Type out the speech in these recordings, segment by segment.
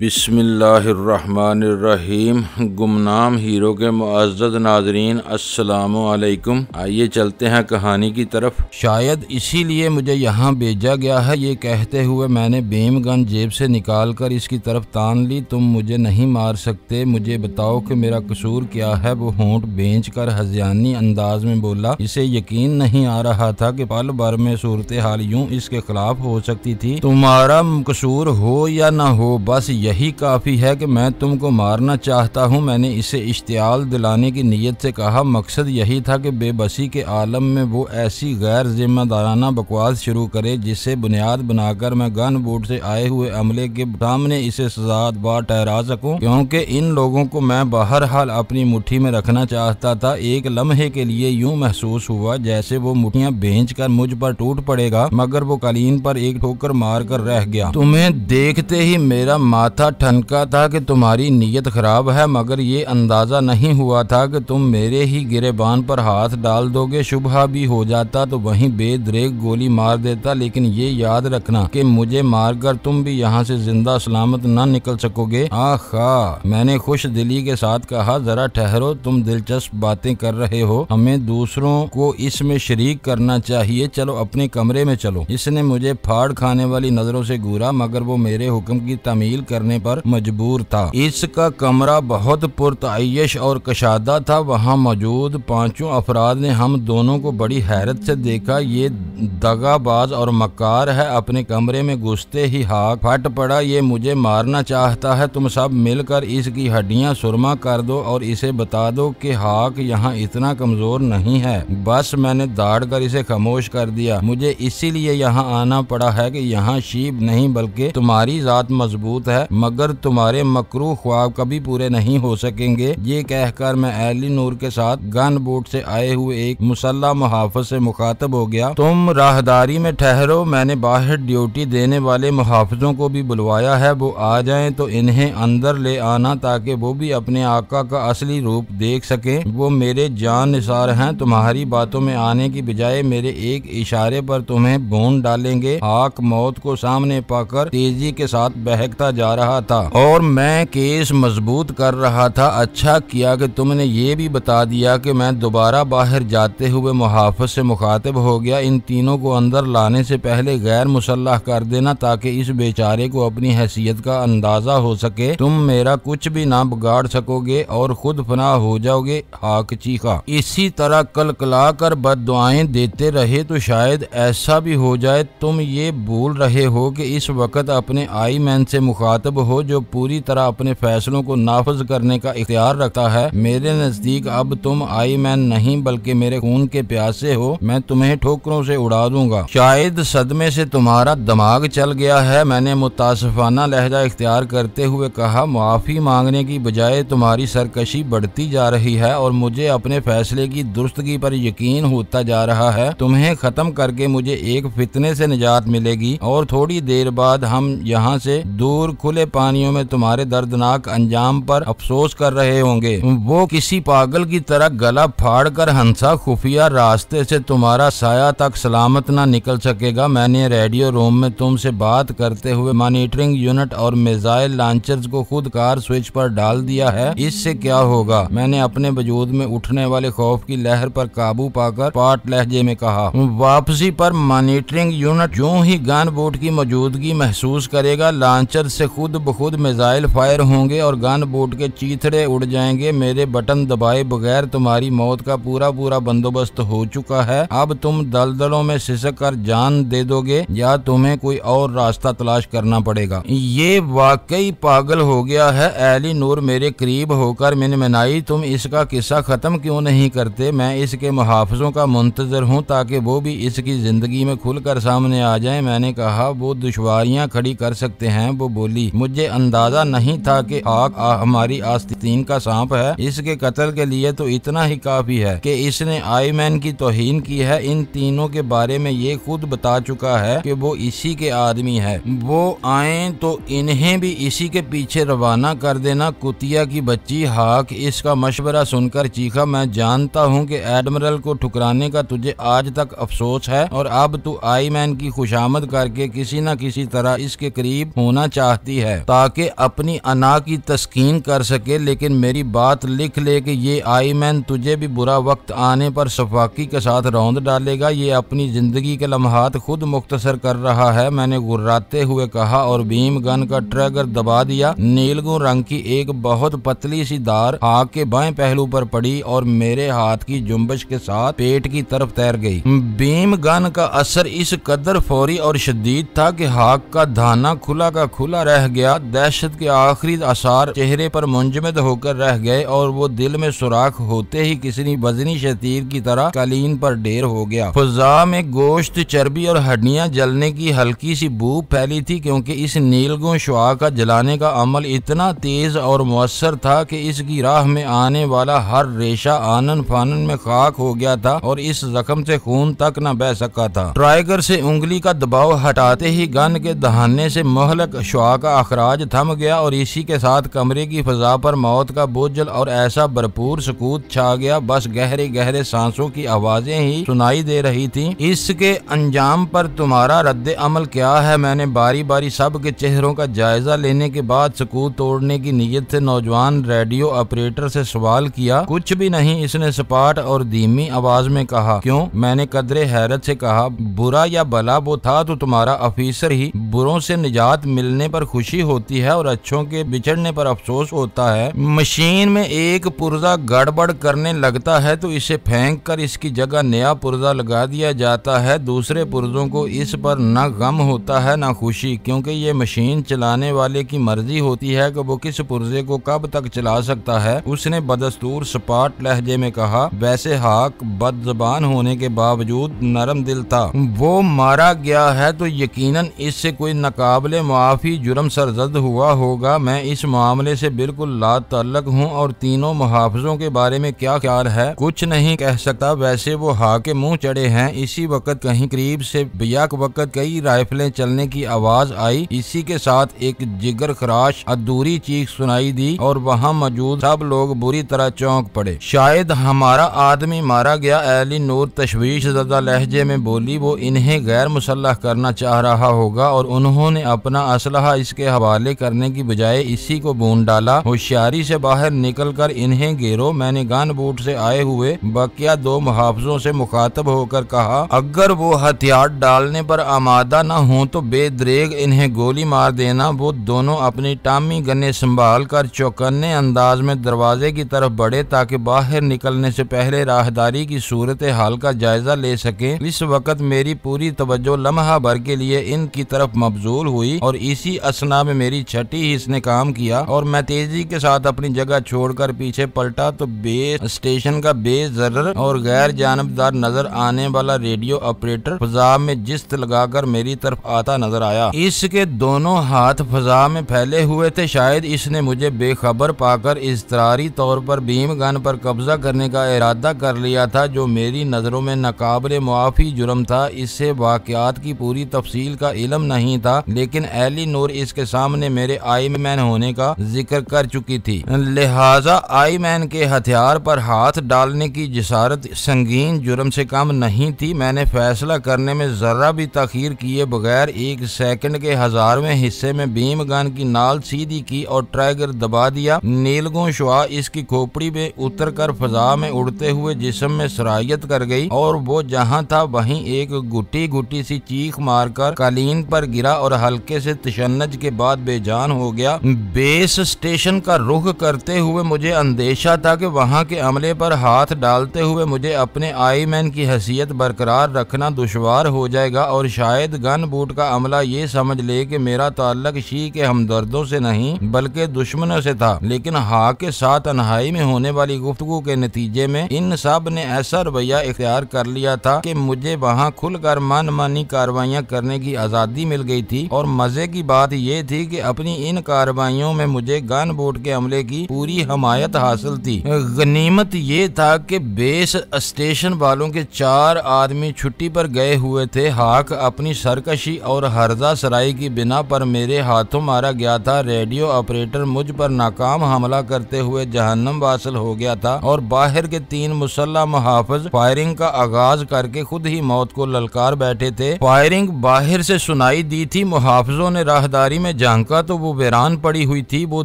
बिस्मिल्लाहिर्रहमानिर्रहीम। गुमनाम हीरो के मुअज़्ज़ज़ नाज़रीन, अस्सलामु अलैकुम। आइए चलते हैं कहानी की तरफ। शायद इसीलिए मुझे यहाँ भेजा गया है, ये कहते हुए मैंने बीम गन जेब से निकाल कर इसकी तरफ तान ली। तुम मुझे नहीं मार सकते, मुझे बताओ कि मेरा कसूर क्या है। वो होंठ बेंच कर हज़यानी अंदाज में बोला। इसे यकीन नहीं आ रहा था कि पल भर में सूरत हाल यूं इसके खिलाफ हो सकती थी। तुम्हारा कसूर हो या न हो, बस यही काफी है कि मैं तुमको मारना चाहता हूँ। मैंने इसे इश्तियाल दिलाने की नीयत से कहा। मकसद यही था कि बेबसी के आलम में वो ऐसी गैर जिम्मेदाराना बकवास शुरू करे जिसे बुनियाद बनाकर मैं गन बूट से आए हुए अमले के सामने इसे सजादबार ठहरा सकूं, क्योंकि इन लोगों को मैं बहरहाल अपनी मुट्ठी में रखना चाहता था। एक लम्हे के लिए यूं महसूस हुआ जैसे वो मुट्ठियां भेज कर मुझ पर टूट पड़ेगा, मगर वो कालीन पर एक ठोकर मार कर रह गया। तुम्हें देखते ही मेरा माथा ठनका था कि तुम्हारी नीयत खराब है, मगर ये अंदाजा नहीं हुआ था कि तुम मेरे ही गिरेबान पर हाथ डाल दोगे। शुबहा भी हो जाता तो वहीं बेदरेक गोली मार देता, लेकिन ये याद रखना कि मुझे मारकर तुम भी यहाँ से जिंदा सलामत न निकल सकोगे। आखा, मैंने खुश दिली के साथ कहा। जरा ठहरो, तुम दिलचस्प बातें कर रहे हो, हमें दूसरों को इसमें शरीक करना चाहिए। चलो अपने कमरे में चलो। इसने मुझे फाड़ खाने वाली नजरों से घूरा, मगर वो मेरे हुक्म की तामील करने पर मजबूर था। इसका कमरा बहुत पुरतअय्यश और कशादा था। वहाँ मौजूद पांचों अफराद ने हम दोनों को बड़ी हैरत से देखा। ये दगाबाज और मक्कार है। अपने कमरे में घुसते ही हाक फट पड़ा। ये मुझे मारना चाहता है। तुम सब मिलकर इसकी हड्डियां सुरमा कर दो और इसे बता दो कि हाक यहाँ इतना कमजोर नहीं है। बस मैंने दाड़ कर इसे खामोश कर दिया। मुझे इसीलिए यहाँ आना पड़ा है कि यहाँ शीब नहीं बल्कि तुम्हारी जात मजबूत है, मगर तुम्हारे मकरू ख्वाब कभी पूरे नहीं हो सकेंगे। ये कहकर मैं एली नूर के साथ गन बोट से आए हुए एक मुसल्ला मुहाफिज से मुखातब हो गया। तुम राहदारी में ठहरो, मैंने बाहर ड्यूटी देने वाले मुहाफिजों को भी बुलवाया है। वो आ जाएं तो इन्हें अंदर ले आना ताकि वो भी अपने आका का असली रूप देख सकें। वो मेरे जान निसार हैं। तुम्हारी बातों में आने की बजाय मेरे एक इशारे पर तुम्हें भून डालेंगे। हाक मौत को सामने पाकर तेजी के साथ बहकता जा रहा था और मैं केस मजबूत कर रहा था। अच्छा किया कि तुमने ये भी बता दिया कि मैं दोबारा बाहर जाते हुए मुहाफिज से मुखातिब हो गया। इन तीनों को अंदर लाने से पहले गैर मुसल्लह कर देना ताकि इस बेचारे को अपनी हैसियत का अंदाजा हो सके। तुम मेरा कुछ भी ना बिगाड़ सकोगे और खुद फना हो जाओगे। हाक चीखा। इसी तरह कलकला कर बद्दुआएं देते रहे तो शायद ऐसा भी हो जाए। तुम ये भूल रहे हो कि इस वक्त अपने आई मैन से मुखातब हो जो पूरी तरह अपने फैसलों को नाफज करने का इख्तियार रखता है। मेरे नजदीक अब तुम आई मैन नहीं बल्कि मेरे खून के प्यासे हो। मैं तुम्हें ठोकरों से उड़ा दूंगा। शायद सदमे से तुम्हारा दिमाग चल गया है, मैंने मुतासिफाना लहजा इख्तियार करते हुए कहा। माफी मांगने की बजाय तुम्हारी सरकशी बढ़ती जा रही है और मुझे अपने फैसले की दुरुस्तगी पर यकीन होता जा रहा है। तुम्हें खत्म करके मुझे एक फितने से निजात मिलेगी और थोड़ी देर बाद हम यहाँ से दूर खुले पानियों में तुम्हारे दर्दनाक अंजाम पर अफसोस कर रहे होंगे। वो किसी पागल की तरह गला फाड़ कर हंसा। खुफिया रास्ते से तुम्हारा साया तक सलामत ना निकल सकेगा। मैंने रेडियो रूम में तुमसे बात करते हुए मॉनिटरिंग यूनिट और मिसाइल लॉन्चर्स को खुद कार स्विच पर डाल दिया है। इससे क्या होगा? मैंने अपने वजूद में उठने वाले खौफ की लहर पर काबू पाकर पाट लहजे में कहा। वापसी पर मॉनिटरिंग यूनिट यूं ही गन बोट की मौजूदगी महसूस करेगा। लॉन्चर से खुद ब खुद मिसाइल फायर होंगे और गन बोट के चीथड़े उड़ जाएंगे। मेरे बटन दबाए बगैर तुम्हारी मौत का पूरा बंदोबस्त हो चुका है। अब तुम दलदलों में सिसक कर जान दे दोगे या तुम्हें कोई और रास्ता तलाश करना पड़ेगा। ये वाकई पागल हो गया है। एली नूर मेरे करीब होकर मिनमिनाई। तुम इसका किस्सा खत्म क्यों नहीं करते? मैं इसके मुहाफिजों का मुंतजर हूँ ताकि वो भी इसकी जिंदगी में खुलकर सामने आ जाए। मैंने कहा। वो दुश्वारियां खड़ी कर सकते हैं। वो बोली। मुझे अंदाजा नहीं था कि हाक हमारी आस्तीन का सांप है। इसके कत्ल के लिए तो इतना ही काफी है कि इसने आई मैन की तौहीन की है। इन तीनों के बारे में ये खुद बता चुका है कि वो इसी के आदमी है। वो आए तो इन्हें भी इसी के पीछे रवाना कर देना। कुतिया की बच्ची। हाक इसका मशवरा सुनकर चीखा। मैं जानता हूँ कि एडमिरल को ठुकराने का तुझे आज तक अफसोस है और अब तू आई मैन की खुशामद करके किसी न किसी तरह इसके करीब होना चाहती है। है ताकि अपनी अना की तस्कीन कर सके, लेकिन मेरी बात लिख ले कि ये आईमैन तुझे भी बुरा वक्त आने पर सफाकी के साथ रौंद डालेगा। ये अपनी जिंदगी के लम्हात खुद मुख्तसर कर रहा है। मैंने गुर्राते हुए कहा और बीम गन का ट्रिगर दबा दिया। नीलगू रंग की एक बहुत पतली सी धार हाक के बाएं पहलू पर पड़ी और मेरे हाथ की जुम्बश के साथ पेट की तरफ तैर गई। बीम गन का असर इस कदर फौरी और शदीद था कि हाक का धाना खुला का खुला रह गया। दहशत के आखिरी आसार चेहरे पर मुंजमद होकर रह गए और वो दिल में सुराख होते ही किसी वजनी शतीर की तरह कालीन पर ढेर हो गया। फजा में गोश्त, चर्बी और हड्डियां जलने की हल्की सी बू फैली थी, क्योंकि इस नीलगू शुआ का जलाने का अमल इतना तेज और मुअस्सर था कि इसकी राह में आने वाला हर रेशा आनन फानन में खाक हो गया था और इस जख्म से खून तक न बह सका था। ट्राइगर से उंगली का दबाव हटाते ही गन के दहाने से मोहलक शुआ का अखराज थम गया और इसी के साथ कमरे की फजा पर मौत का बोझल और ऐसा भरपूर सुकूत छा गया। बस गहरे गहरे सांसों की आवाजें ही सुनाई दे रही थीं। इसके अंजाम पर तुम्हारा रद्द अमल क्या है? मैंने बारी बारी सब के चेहरों का जायजा लेने के बाद सुकूत तोड़ने की नीयत से नौजवान रेडियो ऑपरेटर से सवाल किया। कुछ भी नहीं, इसने सपाट और धीमी आवाज में कहा। क्यों? मैंने कदरे हैरत से कहा। बुरा या भला वो था तो तुम्हारा ऑफिसर ही। बुरों से निजात मिलने पर खुशी होती है और अच्छों के बिछड़ने पर अफसोस होता है। मशीन में एक पुर्जा गड़बड़ करने लगता है तो इसे फेंक कर इसकी जगह नया पुर्जा लगा दिया जाता है। दूसरे पुर्जों को इस पर न गम होता है न खुशी, क्योंकि ये मशीन चलाने वाले की मर्जी होती है कि वो किस पुर्जे को कब तक चला सकता है। उसने बदस्तूर सपाट लहजे में कहा। वैसे हाक बदजबान होने के बावजूद नरम दिल था। वो मारा गया है तो यकीनन इससे कोई नाकाबिले मुआफी जुर्म सरजद हुआ होगा। मैं इस मामले से बिल्कुल लातल्लक हूँ और तीनों मुहाफिजों के बारे में क्या ख्याल है कुछ नहीं कह सकता। वैसे वो हाक के मुंह चढ़े हैं। इसी वक्त कहीं करीब से बियाक वक्त कई राइफलें चलने की आवाज आई। इसी के साथ एक जिगर खराश अधूरी चीख सुनाई दी और वहाँ मौजूद सब लोग बुरी तरह चौंक पड़े। शायद हमारा आदमी मारा गया, एली नूर तशवीश ज़दा लहजे में बोली। वो इन्हें गैर मुसल्लह करना चाह रहा होगा और उन्होंने अपना असलहा इसके हवाले करने की बजाय इसी को भून डाला। होशियारी से बाहर निकलकर इन्हें घेरो। मैंने गन बूट से आए हुए बकिया दो मुहाफिजों से मुखातब होकर कहा, अगर वो हथियार डालने पर आमादा न हो तो बेदरेग इन्हें गोली मार देना। वो दोनों अपनी टामी गन्ने संभाल कर चौकन्ने अंदाज में दरवाजे की तरफ बढ़े ताकि बाहर निकलने से पहले राहदारी की सूरत हाल का जायजा ले सके। इस वक्त मेरी पूरी तवज्जो लम्हा भर के लिए इनकी तरफ मबजूल हुई और इसी असना में मेरी छठी हिस्स ने काम किया और मैं तेजी के साथ अपनी जगह छोड़कर पीछे पलटा तो बेस स्टेशन का बेजर्र और गैर जानबदार नजर आने वाला रेडियो ऑपरेटर फजा में जिस्त लगाकर मेरी तरफ आता नजर आया। इसके दोनों हाथ फजा में फैले हुए थे। शायद इसने मुझे बेखबर पाकर इज़्तिरारी तौर पर बीम गन पर कब्जा करने का इरादा कर लिया था, जो मेरी नजरों में नाकाबिले मुआफी जुर्म था। इससे वाकयात की पूरी तफसील का इल्म नहीं था, लेकिन एली नूर इसके सामने मेरे आई मैन होने का जिक्र कर चुकी थी, लिहाजा आई मैन के हथियार पर हाथ डालने की जिसारत संगीन जुर्म से कम नहीं थी। मैंने फैसला करने में जरा भी तखीर किए बगैर एक सेकंड के 1000वें हिस्से में बीम गन की नाल सीधी की और ट्रिगर दबा दिया। नीलगू शुआ इसकी खोपड़ी में उतरकर फजा में उड़ते हुए जिस्म में सरायत कर गई और वो जहां था वहीं एक गुटी गुटी सी चीख मारकर कालीन पर गिरा और हल्के से तशन्नुज के बाद बेजान हो गया। बेस स्टेशन का रुख करते हुए मुझे अंदेशा था कि वहां के अमले पर हाथ डालते हुए मुझे अपने आई मैन की हैसियत बरकरार रखना दुश्वार हो जाएगा और शायद गन बूट का अमला ये समझ ले कि मेरा ताल्लुक शी के हमदर्दों से नहीं बल्कि दुश्मनों से था। लेकिन हाक के साथ अनहाई में होने वाली गुफ्तगू के नतीजे में इन सब ने ऐसा रवैया इख्तियार कर लिया था कि मुझे वहां खुलकर मनमानी कार्रवाइयां करने की आजादी मिल गई थी। और मजे की बात यह थी कि अपनी इन कार्रवाइयों में मुझे गन बोर्ड के अमले की पूरी हमायत हासिल थी। गनीमत ये था कि बेस स्टेशन वालों के 4 आदमी छुट्टी पर गए हुए थे। हाक अपनी सरकशी और हरजा सराई की बिना पर मेरे हाथों मारा गया था। रेडियो ऑपरेटर मुझ पर नाकाम हमला करते हुए जहन्नम वासिल हो गया था और बाहर के 3 मुसल्लह मुहाफिज फायरिंग का आगाज करके खुद ही मौत को ललकार बैठे थे। फायरिंग बाहर से सुनाई दी थी। मुहाफिजों ने राहदारी में में झांका तो वो वीरान पड़ी हुई थी। वो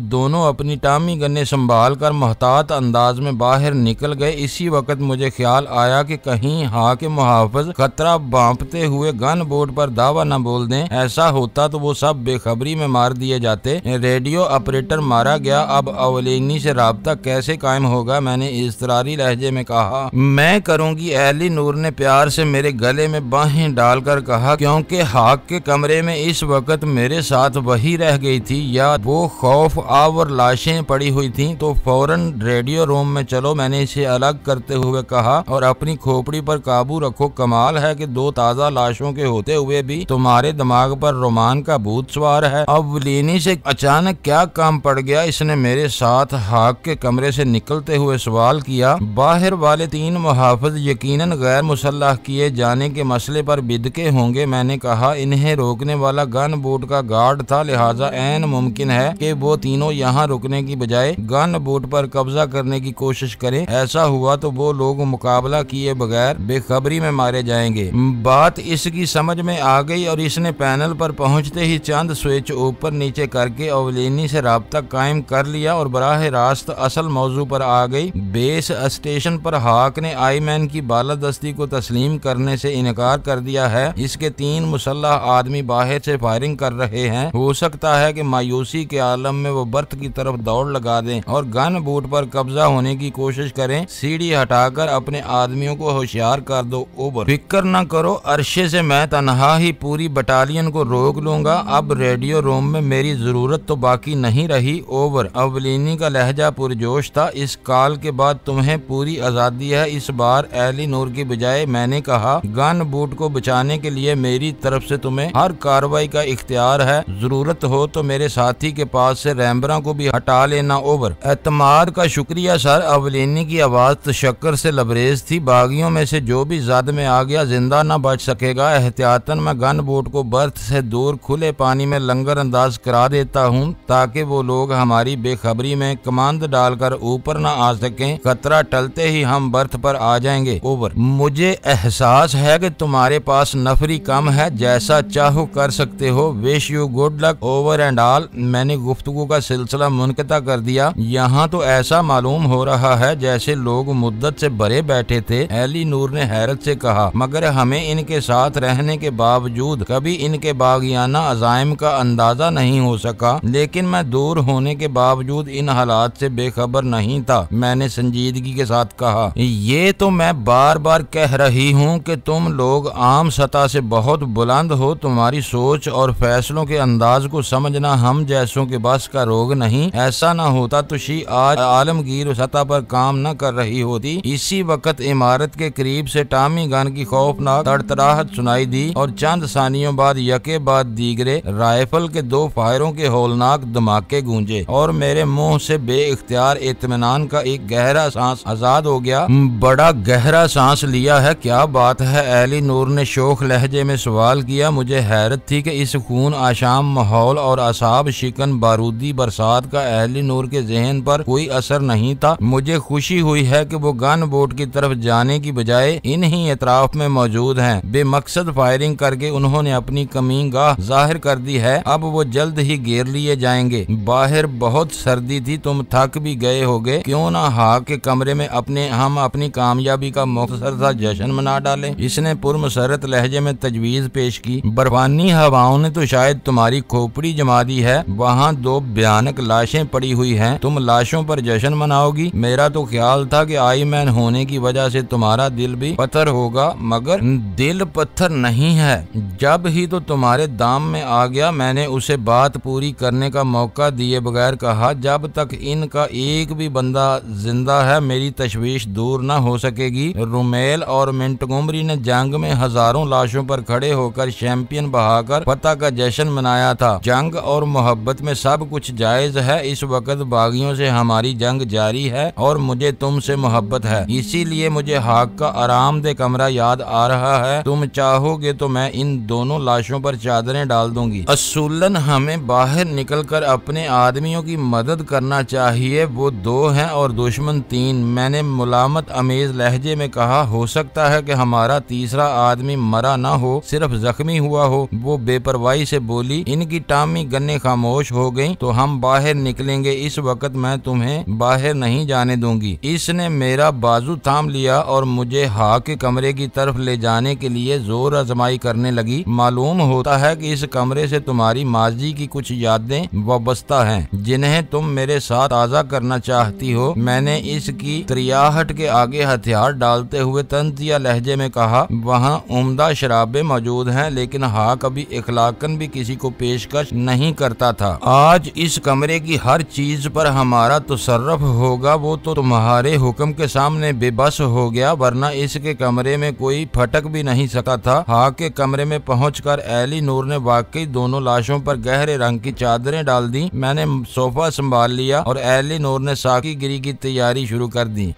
दोनों अपनी टामी गन्ने संभाल कर मोहतात अंदाज में बाहर निकल गए। इसी वक्त मुझे ख्याल आया कि कहीं हाकिम मुहाफिज खतरा भांपते हुए गन बोर्ड पर दावा न बोल दें। ऐसा होता तो वो सब बेखबरी में मार दिए जाते। रेडियो ऑपरेटर मारा गया, अब अवलीनी से राब्ता कैसे कायम होगा? मैंने इज़तरारी लहजे में कहा। मैं करूंगी। एली नूर ने प्यार से मेरे गले में बाहें डालकर कहा, क्योंकि हाक के कमरे में इस वक्त मेरे साथ वही रह गई थी या वो खौफ आवर लाशें पड़ी हुई थीं। तो फौरन रेडियो रूम में चलो, मैंने इसे अलग करते हुए कहा, और अपनी खोपड़ी पर काबू रखो। कमाल है कि दो ताज़ा लाशों के होते हुए भी तुम्हारे दिमाग पर रोमान का भूत सवार है। अवलीनी से अचानक क्या काम पड़ गया? इसने मेरे साथ हाक के कमरे से निकलते हुए सवाल किया। बाहर वाले 3 मुहाफिज यकीनन गैर मुसल्लह किए जाने के मसले पर बिदके होंगे। मैंने कहा, इन्हें रोकने वाला गन बोट का गार्ड था, लिहाजा ऐन मुमकिन है कि वो तीनों यहाँ रुकने की बजाय गन बोट पर कब्जा करने की कोशिश करें। ऐसा हुआ तो वो लोग मुकाबला किए बगैर बेखबरी में मारे जाएंगे। बात इसकी समझ में आ गई और इसने पैनल पर पहुंचते ही चंद स्विच ऊपर नीचे करके अवलीनी से राब्ता कायम कर लिया और बराह रास्त असल मौजू पर आ गई। बेस स्टेशन पर हाक ने आईमैन की बालादस्ती को तस्लीम करने से इनकार कर दिया है। इसके 3 मुसल्लह आदमी बाहर से फायरिंग कर रहे हैं। हो सकता है कि मायूसी के आलम में वो बर्थ की तरफ दौड़ लगा दें और गन बोट पर कब्जा होने की कोशिश करें। सीढ़ी हटाकर अपने आदमियों को होशियार कर दो। ओवर। फिक्र न करो, अरशे से मैं तनहा ही पूरी बटालियन को रोक लूंगा। अब रेडियो रूम में मेरी जरूरत तो बाकी नहीं रही। ओवर। अवलीनी का लहजा पुरजोश था। इस काल के बाद तुम्हें पूरी आजादी है। इस बार एली नूर की बजाय मैंने कहा, गन बूट को बचाने के लिए मेरी तरफ से तुम्हें हर कार्रवाई का इख्तियार है। जरूरत हो तो मेरे साथी के पास से रैम्बरा को भी हटा लेना। ओवर। एतमाद का शुक्रिया सर। अवलीनी की आवाज तशक्कर से लबरेज थी। बागियों में से जो भी जद में आ गया जिंदा न बच सकेगा। एहतियातन मैं गन बोट को बर्थ से दूर खुले पानी में लंगर अंदाज करा देता हूँ ताकि वो लोग हमारी बेखबरी में कमांड डालकर ऊपर न आ सकें। खतरा टलते ही हम बर्थ पर आ जाएंगे। ओवर। मुझे एहसास है कि तुम्हारे पास नफरी कम है, जैसा चाहो कर सकते हो। Wish you good luck. Over and all. मैंने गुफ्तगू का सिलसिला मुनक़ता कर दिया। यहाँ तो ऐसा मालूम हो रहा है जैसे लोग मुद्दत से भरे बैठे थे। एली नूर ने हैरत से कहा, मगर हमें इनके साथ रहने के बावजूद कभी इनके बागियाना अजाइम का अंदाजा नहीं हो सका। लेकिन मैं दूर होने के बावजूद इन हालात से बेखबर नहीं था। मैंने संजीदगी के साथ कहा, ये तो मैं बार बार कह रही हूँ कि तुम लोग आम सतह से बहुत बुलंद हो। तुम्हारी सोच और फैसलों के अंदाज को समझना हम जैसों के बस का रोग नहीं। ऐसा न होता तो शी आज आलमगीर सतह पर काम न कर रही होती। इसी वक्त इमारत के करीब से टामी गन की खौफनाक तड़तड़ाहट सुनाई दी और चंद सानियों बाद यके बाद दीगरे राइफल के 2 फायरों के होलनाक धमाके गूंजे और मेरे मुंह से बेइख्तियार इत्मीनान का एक गहरा सांस आजाद हो गया। बड़ा गहरा सांस लिया है, क्या बात है? एली नूर ने शोख लहजे में सवाल किया। मुझे हैरत थी कि इस खून आशाम माहौल और असाब शिकन बारूदी बरसात का एली नूर के जहन पर कोई असर नहीं था। मुझे खुशी हुई है कि वो गन बोट की तरफ जाने की बजाय इन्हीं एतराफ में मौजूद हैं। बेमकसद फायरिंग करके उन्होंने अपनी कमी गाह जाहिर कर दी है। अब वो जल्द ही घेर लिए जाएंगे। बाहर बहुत सर्दी थी, तुम थक भी गए होगे। क्यों ना हाक के कमरे में हम अपनी कामयाबी का मुख्तसर सा जश्न मना डालें। इसने पुरमसरत लहजे में तजवीज पेश की। बर्फानी हवाओं ने तो शायद तुम्हारी खोपड़ी जमा दी है। वहाँ 2 भयानक लाशें पड़ी हुई हैं। तुम लाशों पर जश्न मनाओगी? मेरा तो ख्याल था कि आईमैन होने की वजह से तुम्हारा दिल भी पत्थर होगा, मगर दिल पत्थर नहीं है। जब ही तो तुम्हारे दाम में आ गया। मैंने उसे बात पूरी करने का मौका दिए बगैर कहा, जब तक इनका एक भी बंदा जिंदा है मेरी तशवीश दूर न हो सकेगी। रुमेल और मिंटगोमरी ने जंग में हजारों लाशों पर खड़े होकर चैंपियन बहाकर फतह का जश्न मनाया था। जंग और मोहब्बत में सब कुछ जायज है। इस वक्त बागियों से हमारी जंग जारी है और मुझे तुमसे मोहब्बत है। इसीलिए मुझे हाक का आरामदेह कमरा याद आ रहा है। तुम चाहोगे तो मैं इन दोनों लाशों पर चादरें डाल दूंगी। असूलन हमें बाहर निकलकर अपने आदमियों की मदद करना चाहिए। वो 2 हैं और दुश्मन 3। मैंने मुलामत अमेज लहजे में कहा, हो सकता है कि हमारा तीसरा आदमी मरा ना हो, सिर्फ जख्मी हुआ हो। वो बेपरवाही से बोली, इनकी की टामी गन्ने खामोश हो गई। तो हम बाहर निकलेंगे, इस वक्त मैं तुम्हें बाहर नहीं जाने दूंगी। इसने मेरा बाजू थाम लिया और मुझे हा के कमरे की तरफ ले जाने के लिए जोर आजमाई करने लगी। मालूम होता है कि इस कमरे से तुम्हारी माजी की कुछ यादें वाबस्ता हैं, जिन्हें तुम मेरे साथ ताज़ा करना चाहती हो। मैंने इसकी त्रियाहट के आगे हथियार डालते हुए तंजिया लहजे में कहा, वहाँ उम्दा शराबें मौजूद हैं, लेकिन हा कभी इखलाकन भी किसी को पेशकश नहीं करता था। आज इस कमरे की हर चीज पर हमारा तसर्रुफ होगा। वो तो तुम्हारे हुक्म के सामने बेबस हो गया, वरना इसके कमरे में कोई फटक भी नहीं सका था। हा के कमरे में पहुंचकर एली नूर ने वाकई दोनों लाशों पर गहरे रंग की चादरें डाल दी। मैंने सोफा संभाल लिया और एली नूर ने साकी गिरी की तैयारी शुरू कर दी।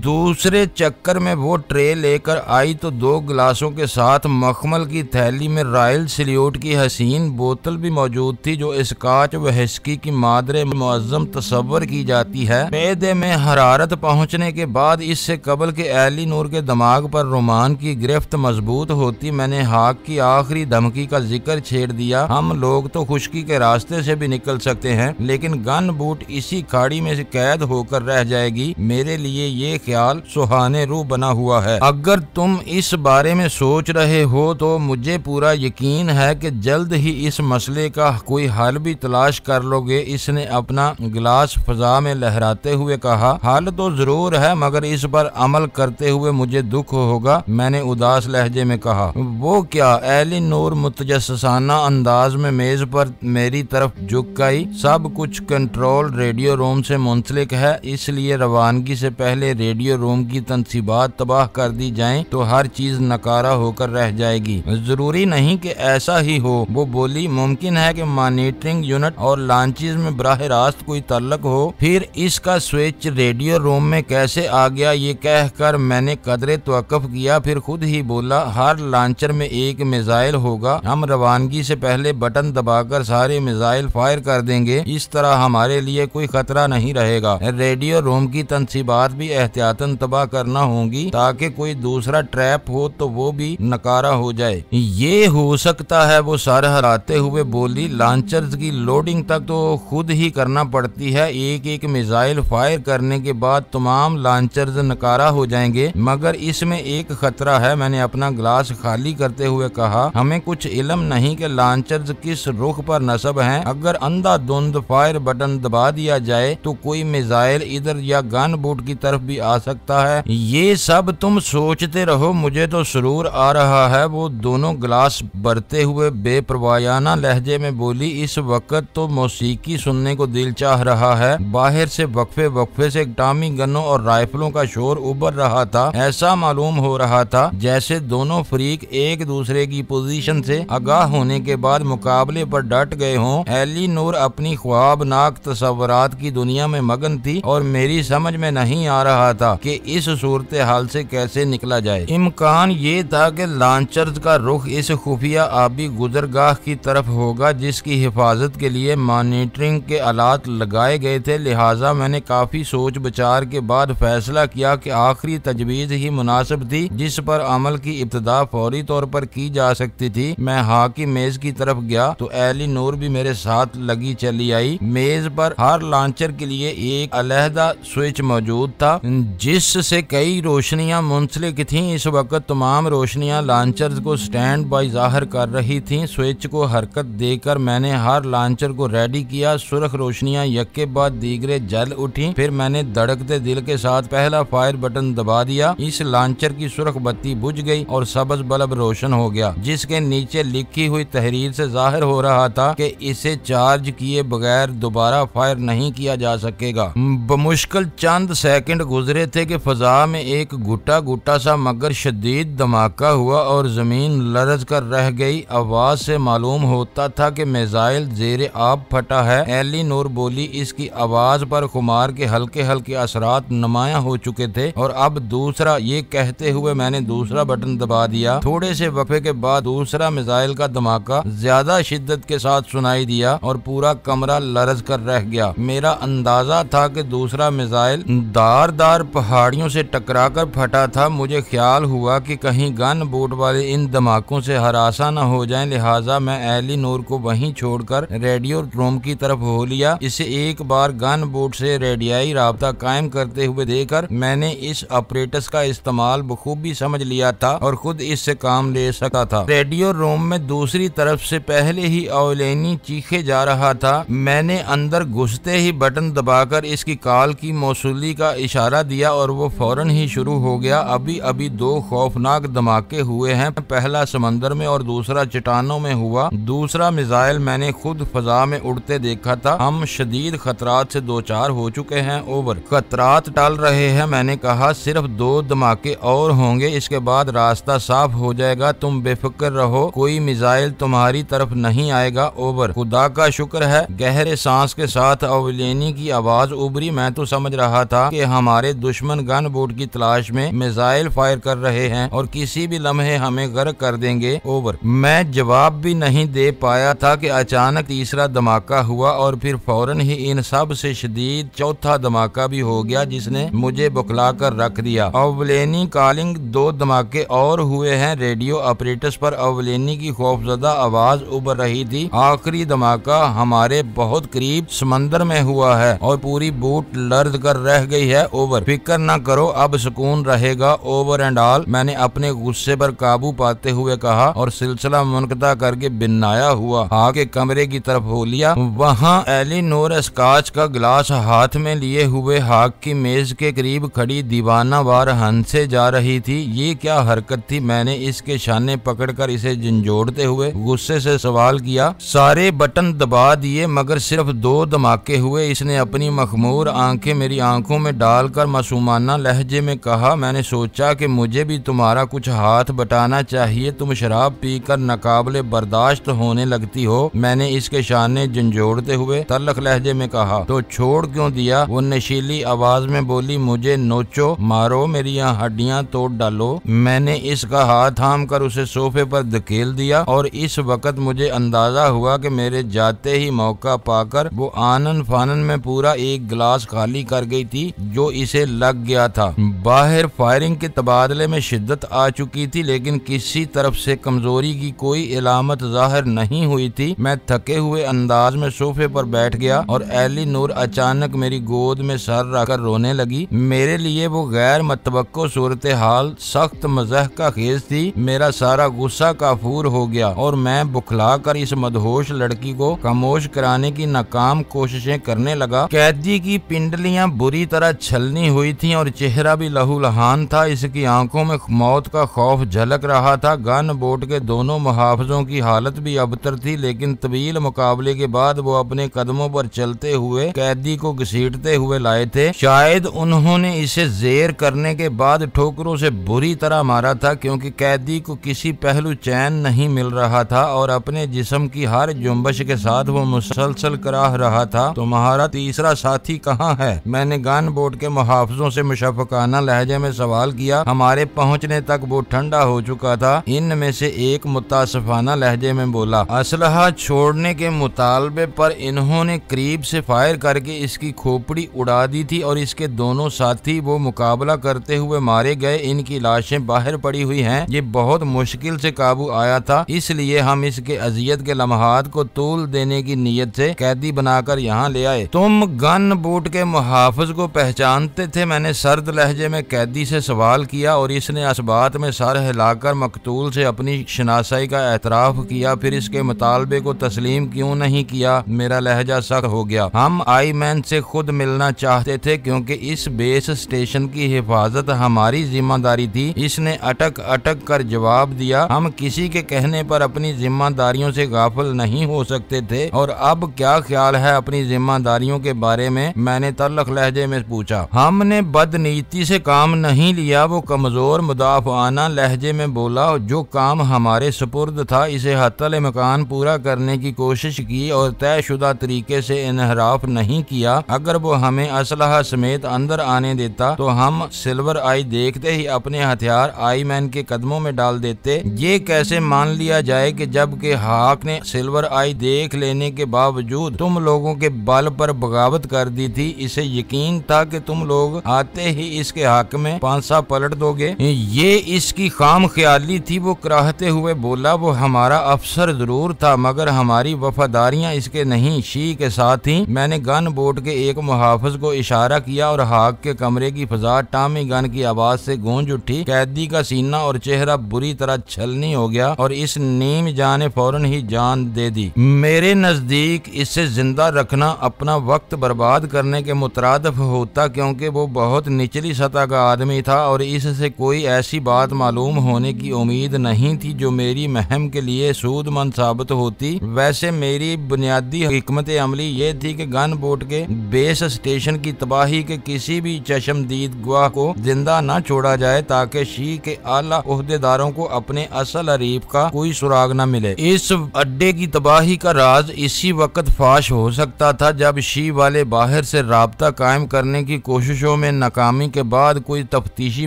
दूसरे चक्कर में वो ट्रे लेकर आई तो 2 गिलासों के साथ मखमल की थैली में रॉयल सैल्यूट की हसीन बोतल भी मौजूद थी, जो स्कॉच व हिस्की की मादरे मुअज़्ज़म तस्वर की जाती है। मैदे में हरारत पहुंचने के बाद इससे कबल के एली नूर के दिमाग पर रोमान की गिरफ्त मजबूत होती, मैंने हाक की आखिरी धमकी का जिक्र छेड़ दिया। हम लोग तो खुशकी के रास्ते से भी निकल सकते हैं, लेकिन गन बूट इसी खाड़ी में से कैद होकर रह जाएगी। मेरे लिए ये ख्याल सुहाने रूह बना हुआ है। अगर तुम इस बारे में सोच रहे हो तो मुझे पूरा यकीन है कि जल्द ही इस मसले का कोई हल भी तलाश कर लोगे। इसने अपना गिलास फजा में लहराते हुए कहा, हल तो जरूर है, मगर इस पर अमल करते हुए मुझे दुख होगा। मैंने उदास लहजे में कहा, वो क्या? एली नूर मुतजस्सिसाना अंदाज में मेज पर मेरी तरफ झुक गई। सब कुछ कंट्रोल रेडियो रूम से मुंसलिक है, इसलिए रवानगी से पहले रेडियो रूम की तनसीबात तबाह कर दी जाएं तो हर चीज नकारा होकर रह जाएगी। जरूरी नहीं कि ऐसा ही हो, वो बोली। मुमकिन है कि मॉनिटरिंग यूनिट और लॉन्चेस में बराह रास्त कोई तल्लक हो। फिर इसका स्विच रेडियो रूम में कैसे आ गया? ये कहकर मैंने कदरे तवक्कुफ किया, फिर खुद ही बोला, हर लॉन्चर में एक मिसाइल होगा। हम रवानगी से पहले बटन दबाकर सारे मिसाइल फायर कर देंगे। इस तरह हमारे लिए कोई खतरा नहीं रहेगा। रेडियो रूम की तनसीबात भी एहतियातन तबाह करना होगी, ताकि कोई दूसरा ट्रैप हो तो वो भी नकारा हो जाए। ये हो सकता है, वो सर हिलाते हुए बोली। लॉन्चर्स की लोडिंग तक तो खुद ही करना पड़ती है। एक एक मिसाइल फायर करने के बाद तमाम लॉन्चर्स नकारा हो जाएंगे, मगर इसमें एक खतरा है। मैंने अपना गिलास खाली करते हुए कहा, हमें कुछ इल्म नहीं कि लॉन्चर्स किस रुख पर नस्ब हैं। अगर अंधाधुंध फायर बटन दबा दिया जाए तो कोई मिसाइल इधर या गन बूट की तरफ भी आ सकता है। ये सब तुम सोचते रहो, मुझे तो सुरूर आ रहा है। वो दोनों गिलास भरते हुए बेपरवायाना लहजे में बोली, इस वक्त तो मौसीकी सुनने को दिल चाह रहा है। बाहर से वक्फे वक्फे से टामी गनों और राइफलों का शोर उभर रहा था। ऐसा मालूम हो रहा था जैसे दोनों फरीक एक दूसरे की पोजीशन से आगाह होने के बाद मुकाबले पर डट गए हों। एली नूर अपनी ख्वाबनाक तस्वुरात की दुनिया में मगन थी और मेरी समझ में नहीं आ रहा था कि इस सूरत हाल से कैसे निकला जाए। इम्कान ये था कि लॉन्चर्स का रुख इस खुफिया आबी गुजरगाह की तरफ होगा, जिसकी हिफाजत के लिए मॉनिटरिंग के आलात लगाए गए थे। लिहाजा मैंने काफी सोच विचार के बाद फैसला किया कि आखिरी तजवीज ही मुनासिब थी, जिस पर अमल की इब्तिदा फौरी तौर पर की जा सकती थी। मैं हा की मेज की तरफ गया तो एली नूर भी मेरे साथ लगी चली आई। मेज पर हर लॉन्चर के लिए एक अलहदा स्विच मौजूद था, जिससे कई रोशनियां मुंसलिक थीं। इस वक्त तमाम रोशनियां लॉन्चर्स को स्टैंड बाय जाहिर कर रही थीं। स्विच को हरकत देकर मैंने हर लॉन्चर को रेडी किया। सुर्ख रोशनियां यक्के बाद दीगरे जल उठी। फिर मैंने धड़कते दिल के साथ पहला फायर बटन दबा दिया। इस लॉन्चर की सुर्ख बत्ती बुझ गई और सबज बल्ब रोशन हो गया, जिसके नीचे लिखी हुई तहरीर से जाहिर हो रहा था कि इसे चार्ज किए बगैर दोबारा फायर नहीं किया जा सकेगा। बमुश्किल चंद सेकंड गुजरे थे कि फजा में एक गुटा गुटा सा मगर शदीद धमाका हुआ और जमीन लरज कर रह गई। आवाज से मालूम होता था कि मिसाइल जेरे आब फटा है। एली नूर बोली, इसकी आवाज पर खुमार के हल्के हल्के असरात नुमाया हो चुके थे और अब दूसरा। ये कहते हुए मैंने दूसरा बटन दबा दिया। थोड़े से वक्फे के बाद दूसरा मिसाइल का धमाका ज्यादा शिद्दत के साथ सुनाई दिया और पूरा कमरा लरज कर रह गया। मेरा अंदाजा था कि दूसरा मिसाइल दार पहाड़ियों से टकराकर फटा था। मुझे ख्याल हुआ कि कहीं गन बूट वाले इन धमाकों से हरासा न हो जाएं, लिहाजा मैं एली नूर को वहीं छोड़कर रेडियो रूम की तरफ हो लिया। इसे एक बार गन बोट से रेडियाई राब्ता कायम करते हुए देखकर मैंने इस ऑपरेटस का इस्तेमाल बखूबी समझ लिया था और खुद इससे काम ले सकता था। रेडियो रूम में दूसरी तरफ से पहले ही ओवलेनी चीखे जा रहा था। मैंने अंदर घुसते ही बटन दबाकर इसकी कॉल की मौसूली का इशारा दिया और वो फौरन ही शुरू हो गया। अभी अभी दो खौफनाक धमाके हुए हैं, पहला समंदर में और दूसरा चट्टानों में हुआ। दूसरा मिसाइल मैंने खुद फजा में उड़ते देखा था। हम शदीद खतरात से दो चार हो चुके हैं। ओवर। खतरात टल रहे हैं। मैंने कहा सिर्फ दो धमाके और होंगे, इसके बाद रास्ता साफ हो जाएगा। तुम बेफिक्र रहो, कोई मिसाइल तुम्हारी तरफ नहीं आएगा। ओवर। खुदा का शुक्र है। गहरे सांस के साथ ओवलेनी की आवाज उभरी। मैं तो समझ रहा था कि हमारे दुश्मन गन बोट की तलाश में मिसाइल फायर कर रहे हैं और किसी भी लम्हे हमें गर्क कर देंगे। ओवर। मैं जवाब भी नहीं दे पाया था कि अचानक तीसरा धमाका हुआ और फिर फौरन ही इन सब से शदीद चौथा धमाका भी हो गया जिसने मुझे बुखला कर रख दिया। ओवलेनी कॉलिंग। दो धमाके और हुए हैं। रेडियो ऑपरेटर्स पर ओवलेनी की खौफजदा आवाज उभर रही थी। आखिरी धमाका हमारे बहुत करीब समंदर में हुआ है और पूरी बोट लर्ज कर रह गई है। ओवर। फिक्र न करो, अब सुकून रहेगा। Over and all. मैंने अपने गुस्से पर काबू पाते हुए कहा और सिलसिला मुनक़ता करके बिन्नाया हुआ आगे कमरे की तरफ हो लिया। वहाँ एलिनोर स्कॉच का गिलास हाथ में लिए हुए हाक की मेज के करीब खड़ी दीवाना वार हंसे जा रही थी। ये क्या हरकत थी? मैंने इसके शाने पकड़कर इसे झंझोड़ते हुए गुस्से से सवाल किया। सारे बटन दबा दिए मगर सिर्फ दो धमाके हुए। इसने अपनी मखमूर आंखें मेरी आंखों में डालकर मासूमाना लहजे में कहा। मैंने सोचा कि मुझे भी तुम्हारा कुछ हाथ बटाना चाहिए। तुम शराब पीकर नाकाबिले बर्दाश्त होने लगती हो। मैंने इसके शाने झंझोड़ते हुए तल्ख लहजे में कहा। तो छोड़ क्यों दिया? वो नशीली आवाज में बोली। मुझे नोचो, मारो, मेरी यहाँ हड्डियाँ तोड़ डालो। मैंने इसका हाथ थाम कर उसे सोफे पर धकेल दिया और इस वक्त मुझे अंदाजा हुआ कि मेरे जाते ही मौका पाकर वो आनन फानन में पूरा एक गिलास खाली कर गई थी जो इसे लग गया था। बाहर फायरिंग के तबादले में शिद्दत आ चुकी थी लेकिन किसी तरफ से कमजोरी की कोई इलामत जाहिर नहीं हुई थी। मैं थके हुए अंदाज में सोफे पर बैठ गया और एलिनोर अचानक मेरी गोद में सर रखकर रोने लगी। मेरे लिए वो गैर मतवक्को सूरत हाल सख्त मज़ह का खेज थी। मेरा सारा गुस्सा काफूर हो गया और मैं बुखला कर इस मदहोश लड़की को खामोश कराने की नाकाम कोशिशें करने लगा। कैदी की पिंडलियां बुरी तरह छलनी हुई थीं और चेहरा भी लहूलुहान था। इसकी आंखों में मौत का खौफ झलक रहा था। गन बोट के दोनों मुहाफिजों की हालत भी अबतर थी लेकिन तवील मुकाबले के बाद वो अपने कदमों पर चलते हुए कैदी को घसीटते हुए लाए थे। शायद उन्होंने इसे जेर करने के बाद ठोकरों से बुरी तरह मारा था क्योंकि कैदी को किसी पहलू चैन नहीं मिल रहा था और अपने जिस्म की हर जुम्बश के साथ वो मुसलसल कराह रहा था। तुम्हारा तीसरा साथी कहाँ है? मैंने गन बोट के मुहाफिजों से मुशफ़क़ाना लहजे में सवाल किया। हमारे पहुंचने तक वो ठंडा हो चुका था। इनमें से एक मुतासफाना लहजे में बोला। असलहा छोड़ने के मुतालबे पर इन्होंने करीब से फायर करके इसकी खोपड़ी उड़ा दी थी और इसके दोनों साथी वो मुकाबला करते हुए मारे गए। इनकी लाशें बाहर पड़ी हुई हैं। ये बहुत मुश्किल से काबू आया था, इसलिए हम इसके अजियत के लम्हात को तूल देने की नीयत से कैदी बनाकर यहाँ ले आए। तुम गन बोट के मुहाफिज को पहचानते थे? मैंने सर्द लहजे में कैदी से सवाल किया और इसने इस बात में सर हिलाकर मकतूल से अपनी शनासाई का एतराफ किया। फिर इसके मुतालबे को तस्लीम क्यों नहीं किया? मेरा लहजा सख्त हो गया। हम आई मैन से खुद मिलना चाहते थे क्योंकि इस बेस स्टेशन की हिफाजत हमारी जिम्मेदारी थी। इसने अटक अटक कर जवाब दिया। हम किसी के कहने पर अपनी जिम्मेदारियों से गाफिल नहीं हो सकते थे। और अब क्या ख्याल है अपनी जिम्मेदारियों के बारे में? मैंने तल्ख लहजे में पूछा। हमने बदनीति से काम नहीं लिया, वो कमजोर मुदाफ़ाना लहजे में बोला। जो काम हमारे सुपुर्द था इसे हत्तल इम्कान पूरा करने की कोशिश की और तयशुदा तरीके से इनहराफ नहीं किया। अगर वो हमें असलहा समेत अंदर आने देता तो हम सिल्वर आई देखते ही अपने हथियार आई मैन के कदमों में डाल देते। ये कैसे मान लिया जाए कि जबकि हाक ने सिल्वर आई देख लेने के बावजूद तुम लोगों के बल पर बगावत कर दी थी? इसे यकीन था कि तुम लोग आते ही इसके हक में पांसा पलट दोगे। ये इसकी खाम ख्याली थी। वो कराहते हुए बोला। वो हमारा अफसर जरूर था, मगर हमारी वफादारियां इसके नहीं। शी के साथ ही मैंने गन बोट के एक मुहाफिज को इशारा किया और हाक के कमरे की फजा टॉमी गन की आवाज से गूंज उठी। कैदी का सीना और चेहरा बुरी तरह छलनी हो गया और इस नीम जान ने फौरन ही जान दे दी। मेरे नजदीक इसे जिंदा रखना अपना वक्त बर्बाद करने के मुतरादिफ होता, क्योंकि वो बहुत निचली सतह का आदमी था और इससे कोई ऐसी बात मालूम होने की उम्मीद नहीं थी जो मेरी महम के लिए सूदमंद साबित होती। वैसे मेरी बुनियादी हिकमत अमली ये थी कि गन बोट के बेस स्टेशन की तबाही के किसी भी चश्मदीद गवाह को जिंदा न छोड़ा जाए, ताकि शी के आला ओहदेदारों को अपने असल हरीफ का कोई सुराग न मिले। इस अड्डे की तबाही का राज इसी वक्त फाश हो सकता था जब शी वाले बाहर से राब्ता कायम करने की कोशिशों में नाकामी के बाद कोई तफ्तीशी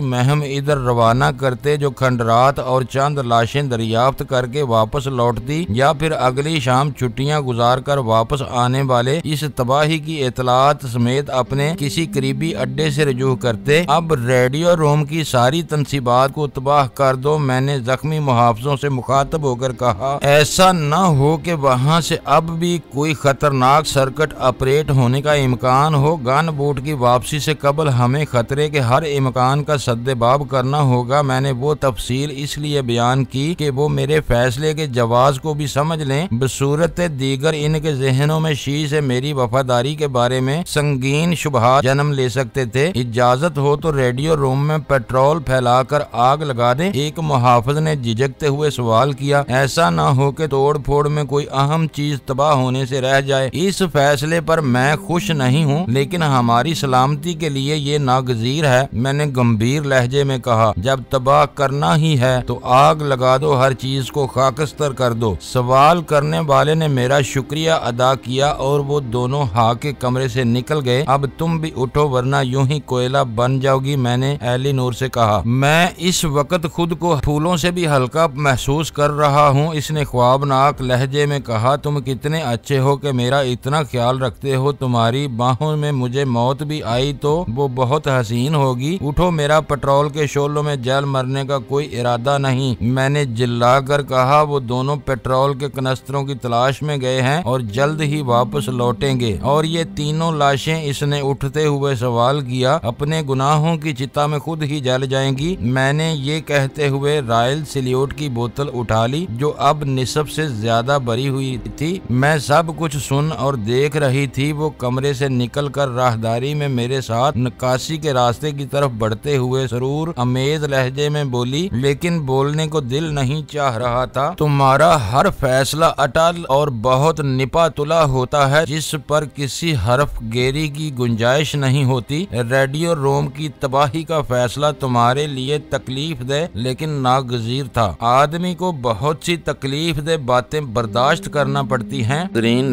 महम इधर रवाना करते जो खंडरात और चंद लाशें दरियाफ्त करके वापस लौटती, या फिर अगली शाम छुट्टियां गुजार कर वापस आने वाले इस तबाही की इतलात समेत अपने किसी करीबी अड्डे से रजू करते। अब रेडियो रोम की सारी तनसीबात को तबाह कर दो। मैंने जख्मी मुहाफिजों से मुखातब होकर कहा, ऐसा न हो कि वहाँ से अब भी कोई खतरनाक सर्किट ऑपरेट होने का इम्कान हो। गन बोट की वापसी से कबल हमें खतरे के हर इम्कान का सद्देबाब करना होगा। मैंने वो तफसील इसलिए बयान की कि वो मेरे फैसले के जवाज को भी समझ लें। बसूरत दीगर इनके जहनों में शी से मेरी वफादारी के बारे में संगीन शुबहात जन्म ले सकते थे। इजाजत हो तो रेडियो रूम में पेट्रोल फैलाकर आग लगा दें। एक मुहाफिज ने झिझकते हुए सवाल किया, ऐसा न हो कि तोड़ फोड़ में कोई अहम चीज तबाह होने से रह जाए। इस फैसले पर मैं खुश नहीं हूँ, लेकिन हमारी सलामती के लिए ये नागजीर है। मैंने गंभीर लहजे में कहा, जब तबाह करना ही है तो आग लगा दो, हर चीज को खाकस्तर कर दो। सवाल करने वाले ने मेरा शुक्रिया अदा किया और वो दोनों हाक के कमरे से निकल गए। अब तुम भी उठो वरना यूं ही कोयला बन जाओगी, मैंने एलिनोर से कहा। मैं इस वक्त खुद को फूलों से भी हल्का महसूस कर रहा हूँ, इसने ख्वाबनाक लहजे में कहा। तुम कितने अच्छे हो कि मेरा इतना ख्याल रखते हो। तुम्हारी बाहों में मुझे मौत भी आई तो वो बहुत हसीन होगी। उठो, मेरा पेट्रोल के शोलों में जल मरने का कोई इरादा नहीं, मैंने चिल्ला कर कहा। वो दोनों पेट्रोल के कनस्तरों की तलाश में गए हैं और जल्द ही वापस लौटेंगे। और ये तीनों लाशें, इसने उठते हुए सवाल किया, अपने गुनाहों की चिता में खुद ही जल जाएंगी। मैंने ये कहते हुए रॉयल सैल्यूट की बोतल उठा ली जो अब निस्ब से ज्यादा भरी हुई थी। मैं सब कुछ सुन और देख रही थी। वो कमरे से निकलकर राहदारी में मेरे साथ नक्काशी के रास्ते की तरफ बढ़ते हुए सरूर अमेज लहजे में बोली, लेकिन बोलने को दिल नहीं चाह रहा था। तुम्हारा हर फैसला अटल और बहुत निपा तुला होता है, जिस पर किसी हरफ गेरी की गुंजाइश नहीं होती। रेडियो रोम की तबाही का फैसला तुम्हारे लिए तकलीफ दे लेकिन नागजीर था। आदमी को बहुत सी तकलीफ दे बातें बर्दाश्त करना पड़ती हैं।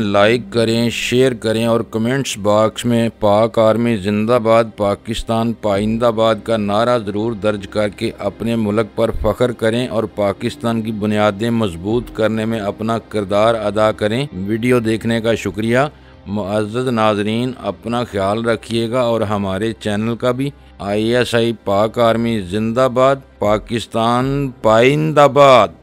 लाइक करें, शेयर करें और कमेंट्स बॉक्स में पाक आर्मी जिंदाबाद, पाकिस्तान पाइंदाबाद का नारा जरूर दर्ज करके अपने मुल्क पर फख्र करें और पाकिस्तान की बुनियादें मजबूत करने में अपना किरदार अदा करें। वीडियो देखने का शुक्रिया। मुअज़्ज़ज़ नाज़रीन, अपना ख्याल रखिएगा और हमारे चैनल का भी। ISI पाक आर्मी जिंदाबाद, पाकिस्तान पाइंदाबाद।